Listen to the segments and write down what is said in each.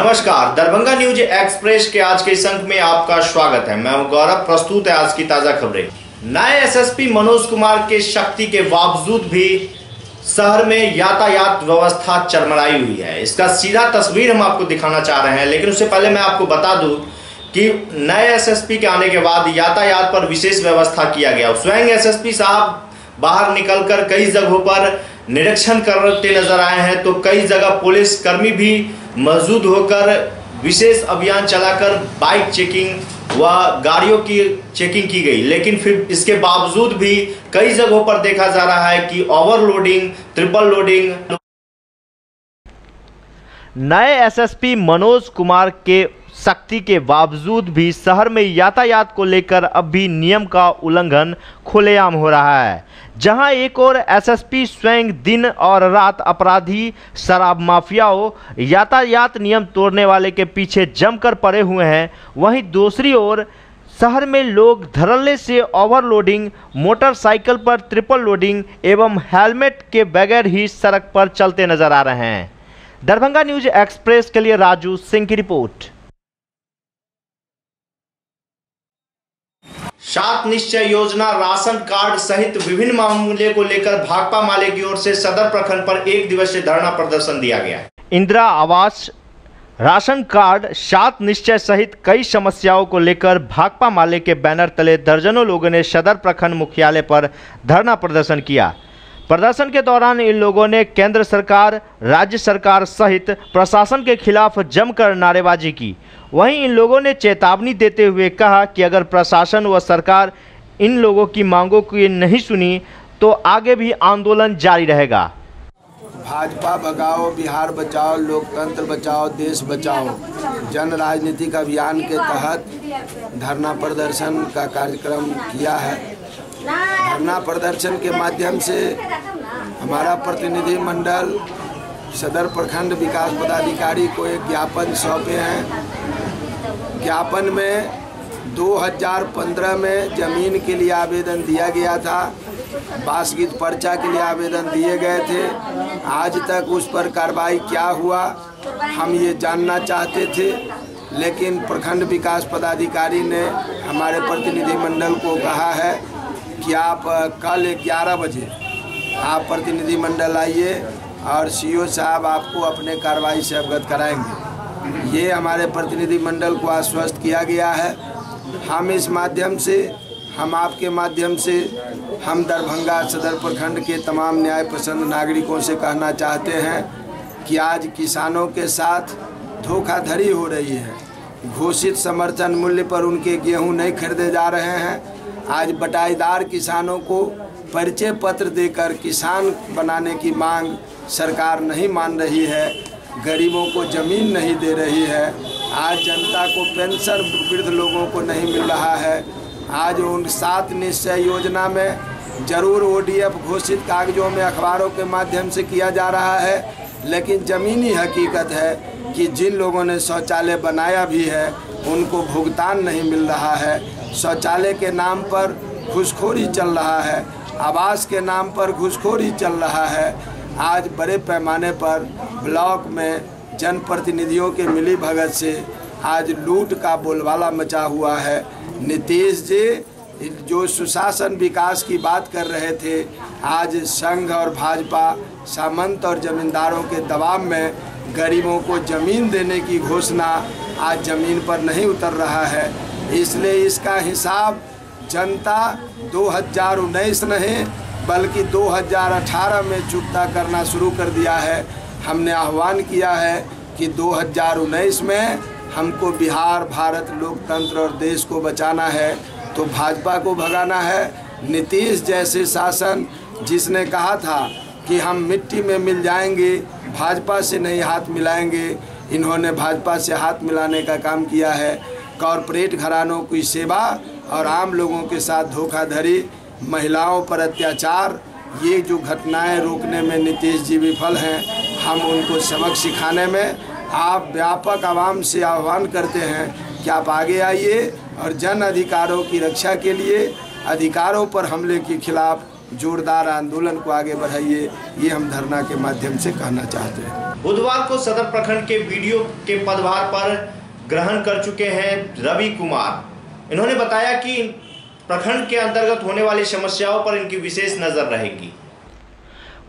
नमस्कार, Darbhanga news express के आज के इस अंक में आपका स्वागत है। मैं गौरव। प्रस्तुत है आज की ताजा खबरें। नए एसएसपी मनोज कुमार के शक्ति के बावजूद भी शहर में यातायात व्यवस्था चरमराई हुई है। इसका सीधा तस्वीर हम आपको दिखाना चाह रहे हैं, लेकिन उससे पहले मैं आपको बता दूं कि नए एसएसपी के आने के बाद यातायात पर विशेष व्यवस्था किया गया। स्वयं एसएसपी साहब बाहर निकलकर कई जगहों पर निरीक्षण करते नजर आए हैं, तो कई जगह पुलिस कर्मी भी मौजूद होकर विशेष अभियान चलाकर बाइक चेकिंग व गाड़ियों की चेकिंग की गई। लेकिन फिर इसके बावजूद भी कई जगहों पर देखा जा रहा है कि ओवरलोडिंग, ट्रिपल लोडिंग। नए एसएसपी मनोज कुमार के सख्ती के बावजूद भी शहर में यातायात को लेकर अब भी नियम का उल्लंघन खुलेआम हो रहा है। जहां एक और एसएसपी स्वयं दिन और रात अपराधी, शराब माफियाओं, यातायात नियम तोड़ने वाले के पीछे जमकर पड़े हुए हैं, वहीं दूसरी ओर शहर में लोग धड़ल्ले से ओवरलोडिंग, मोटरसाइकिल पर ट्रिपल लोडिंग एवं हेलमेट के बगैर ही सड़क पर चलते नजर आ रहे हैं। दरभंगा न्यूज एक्सप्रेस के लिए राजू सिंह की रिपोर्ट। 7 निश्चय योजना, राशन कार्ड सहित विभिन्न मामले को लेकर भाकपा माले की ओर से सदर प्रखंड पर 1 दिवसीय धरना प्रदर्शन दिया गया। इंदिरा आवास, राशन कार्ड, 7 निश्चय सहित कई समस्याओं को लेकर भाकपा माले के बैनर तले दर्जनों लोगों ने सदर प्रखंड मुख्यालय पर धरना प्रदर्शन किया। प्रदर्शन के दौरान इन लोगों ने केंद्र सरकार, राज्य सरकार सहित प्रशासन के खिलाफ जमकर नारेबाजी की। वहीं इन लोगों ने चेतावनी देते हुए कहा कि अगर प्रशासन व सरकार इन लोगों की मांगों को नहीं सुनी तो आगे भी आंदोलन जारी रहेगा। भाजपा भगाओ, बिहार बचाओ, लोकतंत्र बचाओ, देश बचाओ जन राजनीतिक अभियान के तहत धरना प्रदर्शन का कार्यक्रम किया है। धरना प्रदर्शन के माध्यम से हमारा प्रतिनिधि मंडल सदर प्रखंड विकास पदाधिकारी को एक ज्ञापन सौंपे हैं। ज्ञापन में 2015 में ज़मीन के लिए आवेदन दिया गया था, बासगीत पर्चा के लिए आवेदन दिए गए थे। आज तक उस पर कार्रवाई क्या हुआ हम ये जानना चाहते थे, लेकिन प्रखंड विकास पदाधिकारी ने हमारे प्रतिनिधि मंडल को कहा है कि आप कल 11 बजे आप प्रतिनिधि मंडल आइए और सीओ साहब आपको अपने कार्रवाई से अवगत कराएंगे। ये हमारे प्रतिनिधि मंडल को आश्वस्त किया गया है। हम इस माध्यम से, हम आपके माध्यम से, हम दरभंगा सदर प्रखंड के तमाम न्याय पसंद नागरिकों से कहना चाहते हैं कि आज किसानों के साथ धोखाधड़ी हो रही है। घोषित समर्थन मूल्य पर उनके गेहूं नहीं खरीदे जा रहे हैं। आज बटाईदार किसानों को परिचय पत्र देकर किसान बनाने की मांग सरकार नहीं मान रही है। गरीबों को ज़मीन नहीं दे रही है। आज जनता को पेंशन वृद्ध लोगों को नहीं मिल रहा है। आज उन 7 निश्चय योजना में जरूर ओडीएफ घोषित कागजों में अखबारों के माध्यम से किया जा रहा है, लेकिन ज़मीनी हकीकत है कि जिन लोगों ने शौचालय बनाया भी है उनको भुगतान नहीं मिल रहा है। शौचालय के नाम पर घूसखोरी चल रहा है, आवास के नाम पर घूसखोरी चल रहा है। आज बड़े पैमाने पर ब्लॉक में जनप्रतिनिधियों के मिलीभगत से आज लूट का बोलबाला मचा हुआ है। नीतीश जी जो सुशासन विकास की बात कर रहे थे, आज संघ और भाजपा सामंत और जमींदारों के दबाव में गरीबों को ज़मीन देने की घोषणा आज ज़मीन पर नहीं उतर रहा है। इसलिए इसका हिसाब जनता 2019 नहीं बल्कि 2018 में चुकता करना शुरू कर दिया है। हमने आह्वान किया है कि 2019 में हमको बिहार, भारत, लोकतंत्र और देश को बचाना है तो भाजपा को भगाना है। नीतीश जैसे शासन जिसने कहा था कि हम मिट्टी में मिल जाएंगे, भाजपा से नहीं हाथ मिलाएंगे, इन्होंने भाजपा से हाथ मिलाने का काम किया है। कॉरपोरेट घरानों की सेवा और आम लोगों के साथ धोखाधड़ी, महिलाओं पर अत्याचार, ये जो घटनाएं रोकने में नीतीश जी विफल हैं। हम उनको सबक सिखाने में आप व्यापक आवाम से आह्वान करते हैं कि आप आगे आइए और जन अधिकारों की रक्षा के लिए, अधिकारों पर हमले के खिलाफ जोरदार आंदोलन को आगे बढ़ाइए, ये हम धरना के माध्यम से कहना चाहते हैं। बुधवार को सदर प्रखंड के वीडियो के पदभार पर ग्रहण कर चुके हैं रवि कुमार। इन्होंने बताया कि प्रखंड के अंतर्गत होने वाली समस्याओं पर इनकी विशेष नजर रहेगी।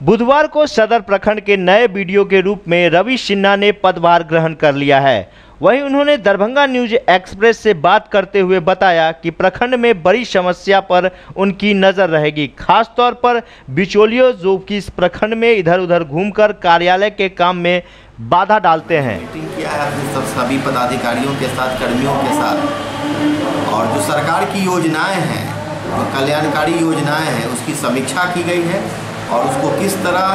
बुधवार को सदर प्रखंड के नए वीडियो के रूप में रवि सिन्हा ने पदभार ग्रहण कर लिया है। वहीं उन्होंने दरभंगा न्यूज एक्सप्रेस से बात करते हुए बताया कि प्रखंड में बड़ी समस्या पर उनकी नजर रहेगी, खासतौर पर बिचौलियों जो कि इस प्रखंड में इधर उधर घूमकर कार्यालय के काम में बाधा डालते हैं। मीटिंग किया है अपने सभी पदाधिकारियों के साथ, कर्मियों के साथ, और जो सरकार की योजनाएं हैं, जो कल्याणकारी योजनाएं हैं, उसकी समीक्षा की गई है और उसको किस तरह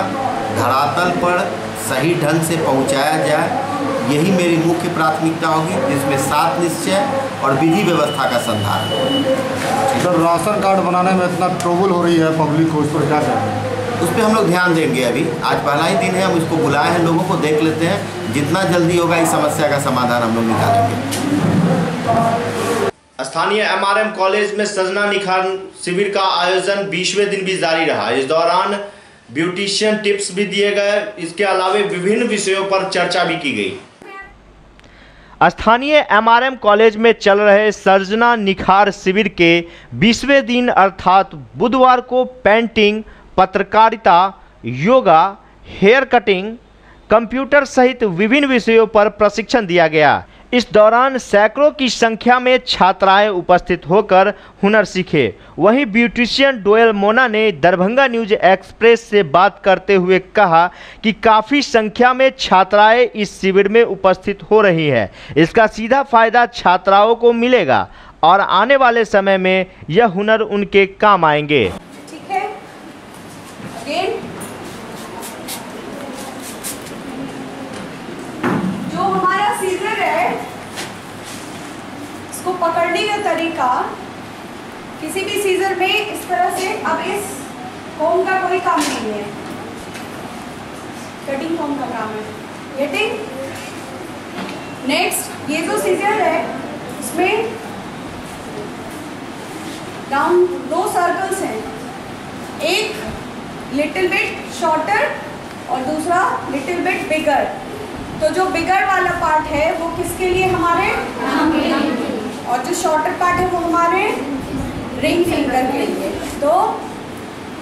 धरातल पर सही ढंग से पहुंचाया जाए, यही मेरी मुख्य प्राथमिकता होगी, जिसमें 7 निश्चय और विधि व्यवस्था का संधान। सर, राशन कार्ड बनाने में इतना ट्रबल हो रही है पब्लिक को, उस पर क्या करें? उस पर हम लोग ध्यान देंगे। अभी आज पहला ही दिन है, हम इसको बुलाए हैं, लोगों को देख लेते हैं, जितना जल्दी होगा इस समस्या का समाधान हम लोग निकालेंगे। स्थानीय MRM कॉलेज में सजना निखार शिविर का आयोजन 20वें दिन भी जारी रहा। इस दौरान ब्यूटिशियन टिप्स भी दिए गए। इसके अलावा विभिन्न विषयों पर चर्चा भी की गई। स्थानीय MRM कॉलेज में चल रहे सर्जना निखार शिविर के 20वें दिन अर्थात बुधवार को पेंटिंग, पत्रकारिता, योगा, हेयर कटिंग, कंप्यूटर सहित विभिन्न विषयों पर प्रशिक्षण दिया गया। इस दौरान सैकड़ों की संख्या में छात्राएं उपस्थित होकर हुनर सीखे। वहीं ब्यूटिशियन डोयल मोना ने दरभंगा न्यूज एक्सप्रेस से बात करते हुए कहा कि काफ़ी संख्या में छात्राएं इस शिविर में उपस्थित हो रही है। इसका सीधा फायदा छात्राओं को मिलेगा और आने वाले समय में यह हुनर उनके काम आएंगे। ठीक है, जो हमारा सीजर है, इसको पकड़ने का तरीका किसी भी सीजर में इस तरह से, अब इस कोम का कोई काम नहीं है, कटिंग कोम का काम है। गेटिंग? नेक्स्ट, ये जो सीजर है इसमें डाउन 2 सर्कल्स हैं, एक लिटिल बिट शॉर्टर और दूसरा लिटिल बिट बिगर। तो जो बिगर वाला पार्ट है वो किसके लिए, हमारे, और जो शॉर्टर पार्ट है वो हमारे रिंग फिंगर के लिए। तो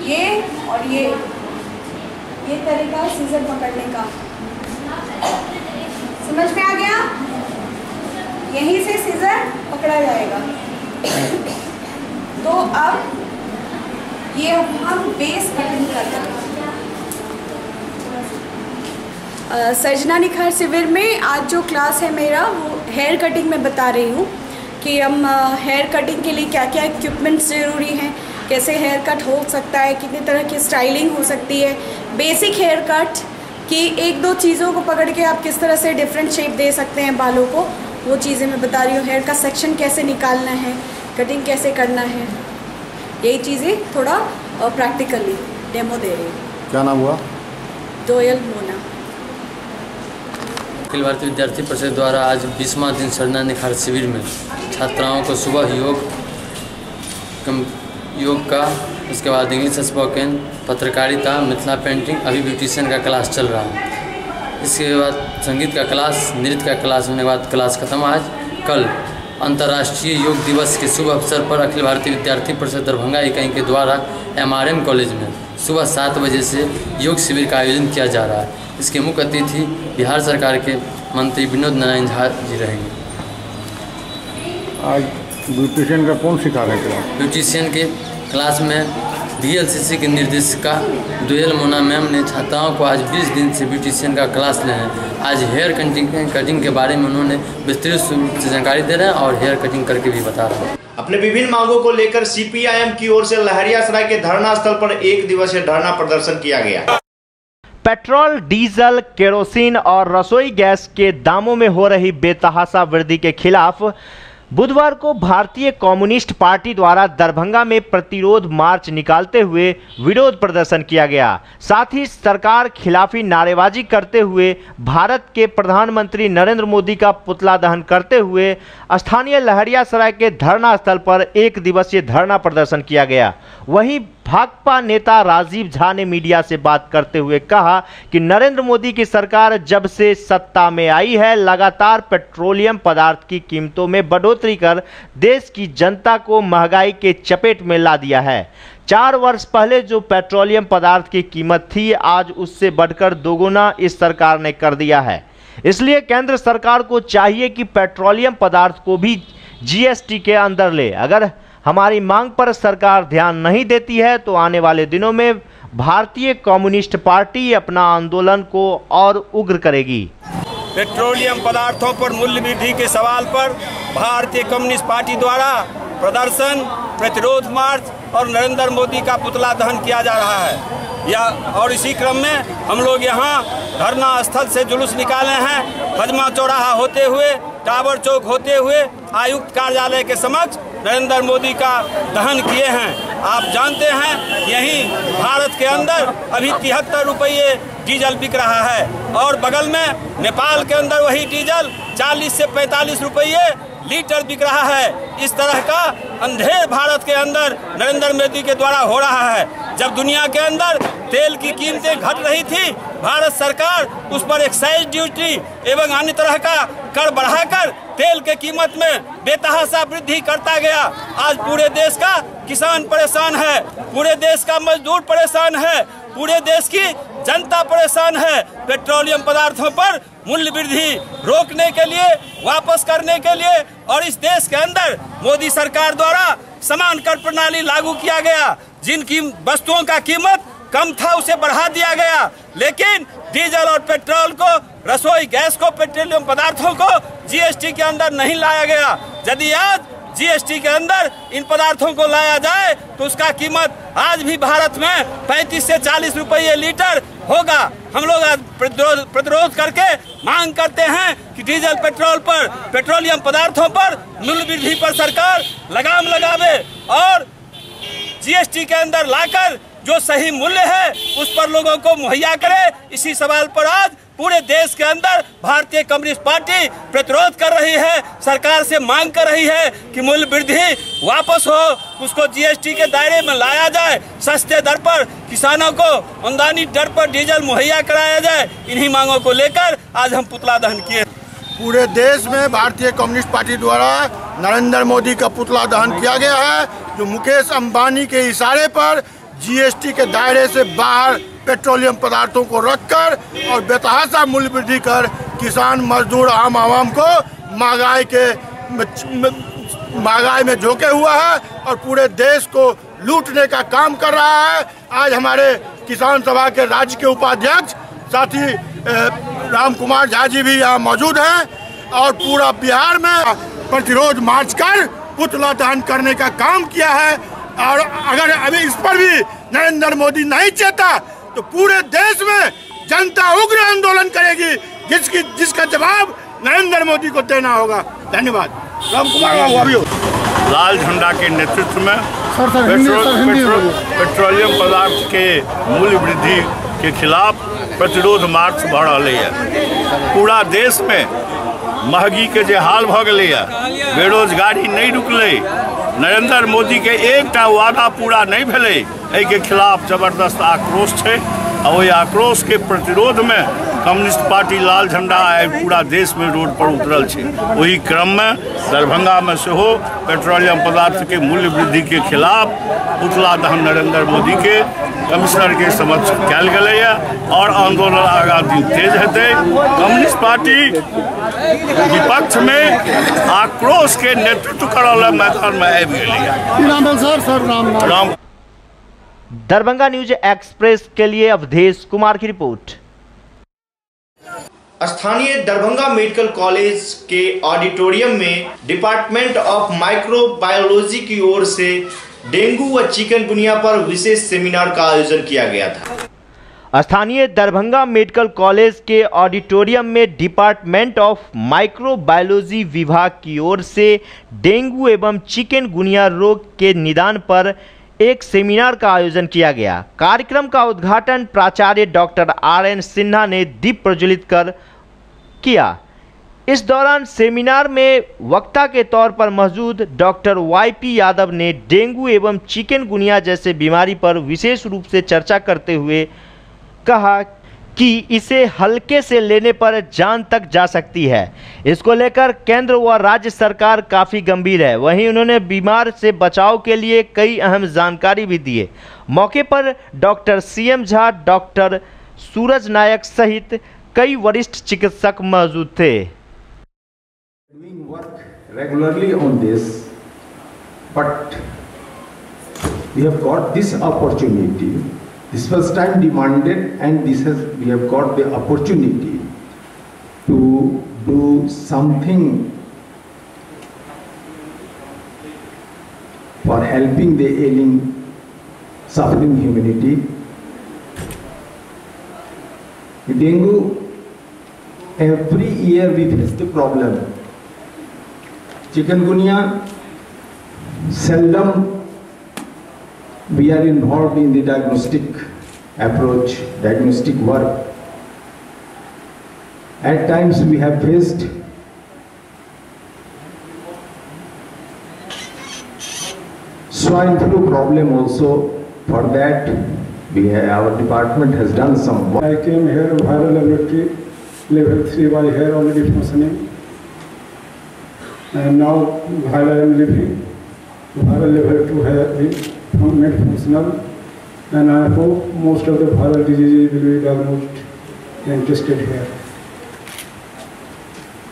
ये और ये तरीका सीजर पकड़ने का समझ में आ गया? यहीं से सीजर पकड़ा जाएगा। तो अब ये हम बेस कटिंग कर रहे हैं। सर्जना निखार शिविर में आज जो क्लास है मेरा, वो हेयर कटिंग में बता रही हूँ कि हम हेयर कटिंग के लिए क्या क्या इक्विपमेंट्स ज़रूरी हैं, कैसे हेयर कट हो सकता है, कितनी तरह की स्टाइलिंग हो सकती है, बेसिक हेयर कट की 1-2 चीज़ों को पकड़ के आप किस तरह से डिफरेंट शेप दे सकते हैं बालों को, वो चीज़ें मैं बता रही हूँ। हेयर का सेक्शन कैसे निकालना है, कटिंग कैसे करना है, यही चीज़ें थोड़ा प्रैक्टिकली डेमो दे रही हूँ। क्या नाम हुआ? डोयल मोना। अखिल भारतीय विद्यार्थी परिषद द्वारा आज 20वां दिन सर्जना निखार शिविर में छात्राओं को सुबह योग का, उसके बाद इंग्लिश स्पोकन, पत्रकारिता, मिथिला पेंटिंग, अभी ब्यूटिशियन का क्लास चल रहा है। इसके बाद संगीत का क्लास, नृत्य का क्लास होने के बाद क्लास खत्म। आज कल अंतर्राष्ट्रीय योग दिवस के शुभ अवसर पर अखिल भारतीय विद्यार्थी परिषद दरभंगा इकाई के द्वारा MRM कॉलेज में सुबह 7 बजे से योग शिविर का आयोजन किया जा रहा है। इसके मुख्य अतिथि बिहार सरकार के मंत्री विनोद नारायण झा जी रहेंगे। आज ब्यूटिशियन का कौन सिखा रहे हैं? ब्यूटिशियन के क्लास में DLCC की निर्देशिका डोयल मोना मैम ने छात्राओं को आज 20 दिन से ब्यूटिशियन का क्लास ले हैं। आज हेयर कटिंग के बारे में उन्होंने विस्तृत रूप से जानकारी दे रहे हैं और हेयर कटिंग करके भी बता रहे हैं। अपने विभिन्न मांगों को लेकर CPIM की ओर से लहरियासराय के धरना स्थल पर 1 दिवसीय धरना प्रदर्शन किया गया। पेट्रोल, डीजल, केरोसिन और रसोई गैस के दामों में हो रही बेतहाशा वृद्धि के खिलाफ बुधवार को भारतीय कम्युनिस्ट पार्टी द्वारा दरभंगा में प्रतिरोध मार्च निकालते हुए विरोध प्रदर्शन किया गया। साथ ही सरकार खिलाफी नारेबाजी करते हुए भारत के प्रधानमंत्री नरेंद्र मोदी का पुतला दहन करते हुए स्थानीय लहरियासराय के धरना स्थल पर 1 दिवसीय धरना प्रदर्शन किया गया। वहीं भाकपा नेता राजीव झा ने मीडिया से बात करते हुए कहा कि नरेंद्र मोदी की सरकार जब से सत्ता में आई है लगातार पेट्रोलियम पदार्थ की कीमतों में बढ़ोतरी कर देश की जनता को महंगाई के चपेट में ला दिया है। 4 वर्ष पहले जो पेट्रोलियम पदार्थ की कीमत थी आज उससे बढ़कर दोगुना इस सरकार ने कर दिया है। इसलिए केंद्र सरकार को चाहिए कि पेट्रोलियम पदार्थ को भी जीएसटी के अंदर ले। अगर हमारी मांग पर सरकार ध्यान नहीं देती है तो आने वाले दिनों में भारतीय कम्युनिस्ट पार्टी अपना आंदोलन को और उग्र करेगी। पेट्रोलियम पदार्थों पर मूल्य वृद्धि के सवाल पर भारतीय कम्युनिस्ट पार्टी द्वारा प्रदर्शन, प्रतिरोध मार्च और नरेंद्र मोदी का पुतला दहन किया जा रहा है। और इसी क्रम में हम लोग यहाँ धरना स्थल से जुलूस निकाले हैं। हजमा चौराहा होते हुए, टावर चौक होते हुए आयुक्त कार्यालय के समक्ष नरेंद्र मोदी का दहन किए हैं। आप जानते हैं यहीं भारत के अंदर अभी 73 रुपये डीजल बिक रहा है और बगल में नेपाल के अंदर वही डीजल 40 से 45 रुपये लीटर बिक रहा है। इस तरह का अंधेर भारत के अंदर नरेंद्र मोदी के द्वारा हो रहा है। जब दुनिया के अंदर तेल की कीमतें घट रही थी, भारत सरकार उस पर एक्साइज ड्यूटी एवं अन्य तरह का कर बढ़ाकर तेल के कीमत में बेतहाशा वृद्धि करता गया। आज पूरे देश का किसान परेशान है, पूरे देश का मजदूर परेशान है, पूरे देश की जनता परेशान है। पेट्रोलियम पदार्थों पर मूल्य वृद्धि रोकने के लिए, वापस करने के लिए और इस देश के अंदर मोदी सरकार द्वारा समान कर प्रणाली लागू किया गया। जिनकी वस्तुओं का कीमत कम था उसे बढ़ा दिया गया, लेकिन डीजल और पेट्रोल को, रसोई गैस को, पेट्रोलियम पदार्थों को जीएसटी के अंदर नहीं लाया गया। यदि आज जीएसटी के अंदर इन पदार्थों को लाया जाए तो उसका कीमत आज भी भारत में 35 से 40 रुपये लीटर होगा। हम लोग आज प्रतिरोध करके मांग करते हैं कि डीजल, पेट्रोल पर, पेट्रोलियम पदार्थों पर मूल्य वृद्धि पर सरकार लगाम लगावे और जीएसटी के अंदर लाकर जो सही मूल्य है उस पर लोगों को मुहैया करे। इसी सवाल पर आज पूरे देश के अंदर भारतीय कम्युनिस्ट पार्टी प्रतिरोध कर रही है, सरकार से मांग कर रही है कि मूल्य वृद्धि वापस हो, उसको जीएसटी के दायरे में लाया जाए, सस्ते दर पर किसानों को अनुदानित दर पर डीजल मुहैया कराया जाए। इन्हीं मांगों को लेकर आज हम पुतला दहन किए। पूरे देश में भारतीय कम्युनिस्ट पार्टी द्वारा नरेंद्र मोदी का पुतला दहन किया गया है, जो मुकेश अंबानी के इशारे पर जीएसटी के दायरे से बाहर पेट्रोलियम पदार्थों को रखकर और बेतहाशा मूल्य वृद्धि कर किसान, मजदूर, आम आवाम को महंगाई में झोंके हुआ है और पूरे देश को लूटने का काम कर रहा है। आज हमारे किसान सभा के राज्य के उपाध्यक्ष साथी राम कुमार झा जी भी यहाँ मौजूद हैं और पूरा बिहार में प्रतिरोध मार्च कर पुतला दहन करने का काम किया है। और अगर अभी इस पर भी नरेंद्र मोदी नहीं चेता तो पूरे देश में जनता उग्र आंदोलन करेगी, जिसका जवाब नरेंद्र मोदी को देना होगा। धन्यवाद। राम कुमार लाल झंडा के नेतृत्व में पेट्रोलियम पदार्थ के मूल्य वृद्धि के खिलाफ प्रतिरोध मार्च बढ़ रही है। पूरा देश में महंगी के जे हाल भ गई है, बेरोजगारी नहीं रुकले, नरेंद्र मोदी के एक वादा पूरा नहीं भेले, एहि के खिलाफ जबरदस्त आक्रोश है और वही आक्रोश के प्रतिरोध में कम्युनिस्ट पार्टी लाल झंडा पूरा देश में रोड पर उतरल है। वही क्रम में दरभंगा में सेहो पेट्रोलियम पदार्थ के मूल्य वृद्धि के खिलाफ पुतला दहन नरेंद्र मोदी के कमिश्नर के समक्ष कल गए और आंदोलन आगा दिन तेज हेतै। कम्युनिस्ट पार्टी विपक्ष में आक्रोश के नेतृत्व करल मैदान में आबि गेलै। दरभंगा न्यूज एक्सप्रेस के लिए अवधेश कुमार की रिपोर्ट। स्थानीय दरभंगा मेडिकल कॉलेज के ऑडिटोरियम में डिपार्टमेंट ऑफ माइक्रोबायोलॉजी की ओर से डेंगू व चिकनगुनिया पर विशेष सेमिनार का आयोजन किया गया था। स्थानीय दरभंगा मेडिकल कॉलेज के ऑडिटोरियम में डिपार्टमेंट ऑफ माइक्रोबायोलॉजी विभाग की ओर से डेंगू एवं चिकनगुनिया रोग के निदान पर एक सेमिनार का आयोजन किया गया। कार्यक्रम का उद्घाटन प्राचार्य डॉक्टर RN सिन्हा ने दीप प्रज्वलित कर किया। इस दौरान सेमिनार में वक्ता के तौर पर मौजूद डॉक्टर YP यादव ने डेंगू एवं चिकनगुनिया जैसे बीमारी पर विशेष रूप से चर्चा करते हुए कहा कि इसे हल्के से लेने पर जान तक जा सकती है। इसको लेकर केंद्र व राज्य सरकार काफ़ी गंभीर है। वहीं उन्होंने बीमार से बचाव के लिए कई अहम जानकारी भी दिए। मौके पर डॉक्टर CM झा, डॉक्टर सूरज नायक सहित कई वरिष्ठ चिकित्सक मौजूद थे। Doing work regularly on this, but we have got this opportunity. This was time demanded, and we have got the opportunity to do something for helping the ailing, suffering humanity. Dengue, every year we face the problem. Chikungunya, seldom we are involved in the diagnostic approach, diagnostic work. At times we have faced swine flu problem also. For that, our department has done some work. I came here, viral laboratory, level 3 was here already functioning. And now while I am living, viral level 2 has been made functional, and I hope most of the viral diseases will be diagnosed and tested here.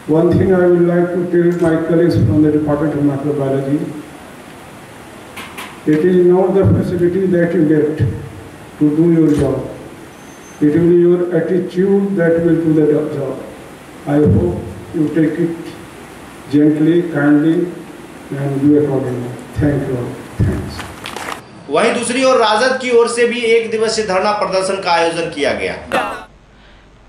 One thing I would like to tell my colleagues from the Department of Microbiology, it is not the facility that you get to do your job. It will be your attitude that will do the job. I hope you take it gently, kindly, and do accordingly. Thank you all. Thanks. वहीं दूसरी ओर राजद की ओर से भी एक दिवसीय धरना प्रदर्शन का आयोजन किया गया।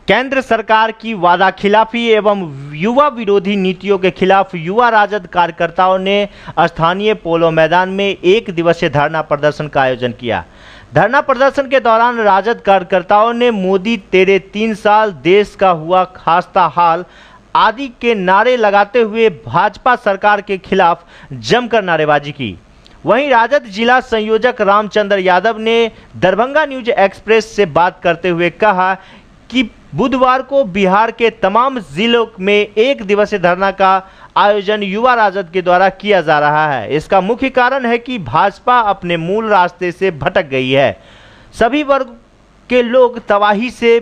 केंद्र सरकार की वादा खिलाफी एवं युवा विरोधी नीतियों के खिलाफ युवा राजद कार्यकर्ताओं ने स्थानीय पोलो मैदान में एक दिवसीय धरना प्रदर्शन का आयोजन किया। धरना प्रदर्शन के दौरान राजद कार्यकर्ताओं ने मोदी तेरे 3 साल, देश का हुआ खास्ता हाल आदि के नारे लगाते हुए भाजपा सरकार के खिलाफ जमकर नारेबाजी की। वहीं राजद जिला संयोजक रामचंद्र यादव ने दरभंगा न्यूज एक्सप्रेस से बात करते हुए कहा कि बुधवार को बिहार के तमाम जिलों में एक दिवसीय धरना का आयोजन युवा राजद के द्वारा किया जा रहा है। इसका मुख्य कारण है कि भाजपा अपने मूल रास्ते से भटक गई है। सभी वर्ग के लोग तबाही से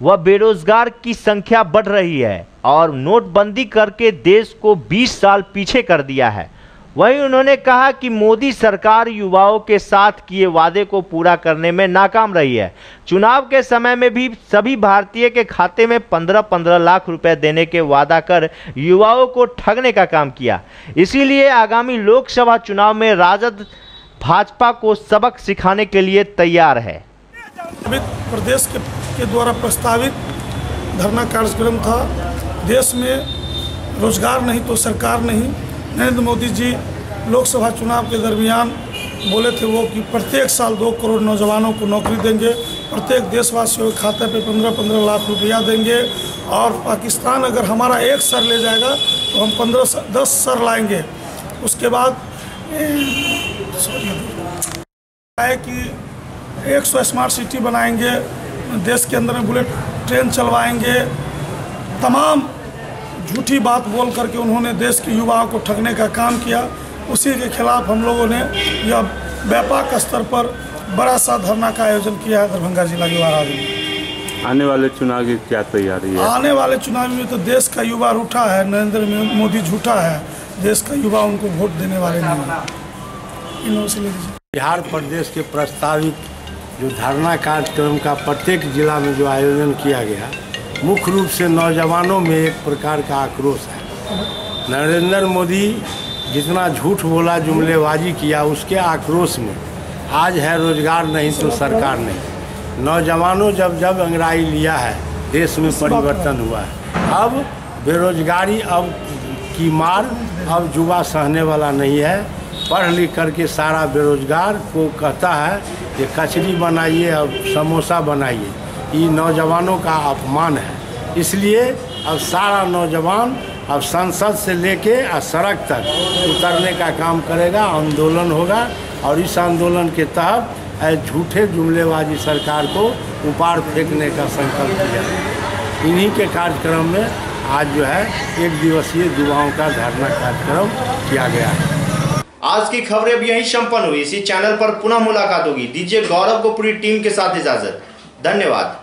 व बेरोजगार की संख्या बढ़ रही है और नोटबंदी करके देश को 20 साल पीछे कर दिया है। वहीं उन्होंने कहा कि मोदी सरकार युवाओं के साथ किए वादे को पूरा करने में नाकाम रही है। चुनाव के समय में भी सभी भारतीय के खाते में 15-15 लाख रुपए देने के वादा कर युवाओं को ठगने का काम किया। इसीलिए आगामी लोकसभा चुनाव में राजद भाजपा को सबक सिखाने के लिए तैयार है। प्रदेश के द्वारा प्रस्तावित धरना कार्यक्रम था। देश में रोजगार नहीं तो सरकार नहीं। नरेंद्र मोदी जी लोकसभा चुनाव के दरमियान बोले थे वो कि प्रत्येक साल 2 करोड़ नौजवानों को नौकरी देंगे, प्रत्येक देशवासियों के खाते पे 15-15 लाख रुपया देंगे और पाकिस्तान अगर हमारा एक सर ले जाएगा तो हम 10 सर लाएंगे। उसके बाद है कि 100 स्मार्ट सिटी बनाएंगे, देश के अंदर में बुलेट ट्रेन चलवाएंगे। तमाम झूठी बात बोल करके उन्होंने देश के युवाओं को ठगने का काम किया। उसी के खिलाफ हम लोगों ने यह व्यापक स्तर पर बड़ा सा धरना का आयोजन किया है दरभंगा जिला युवा राजद में। आने वाले चुनाव की क्या तैयारी है? आने वाले चुनाव में तो देश का युवा रूठा है, नरेंद्र मोदी झूठा है, देश का युवा उनको वोट देने वाले नहीं। बिहार प्रदेश के प्रस्तावित जो धरना कार्यक्रम का प्रत्येक जिला में जो आयोजन किया गया, मुख्य रूप से नौजवानों में एक प्रकार का आक्रोश है। नरेंद्र मोदी जितना झूठ बोला, जुमलेबाजी किया, उसके आक्रोश में आज है रोजगार नहीं तो सरकार नहीं। नौजवानों जब अंगड़ाई लिया है, देश में परिवर्तन हुआ है। अब बेरोजगारी अब की मार अब युवा सहने वाला नहीं है। पढ़ लिख करके सारा बेरोजगार को कहता है कि कचरी बनाइए और समोसा बनाइए। ये नौजवानों का अपमान है। इसलिए अब सारा नौजवान अब संसद से लेके और सड़क तक उतरने का काम करेगा, आंदोलन होगा और इस आंदोलन के तहत झूठे जुमलेबाजी सरकार को उपाड़ फेंकने का संकल्प लिया। इन्हीं के कार्यक्रम में आज जो है 1 दिवसीय युवाओं का धरना कार्यक्रम किया गया है। आज की खबरें अब यहीं संपन्न हुई। इसी चैनल पर पुनः मुलाकात होगी। दीजिए गौरव को पूरी टीम के साथ इजाजत। धन्यवाद।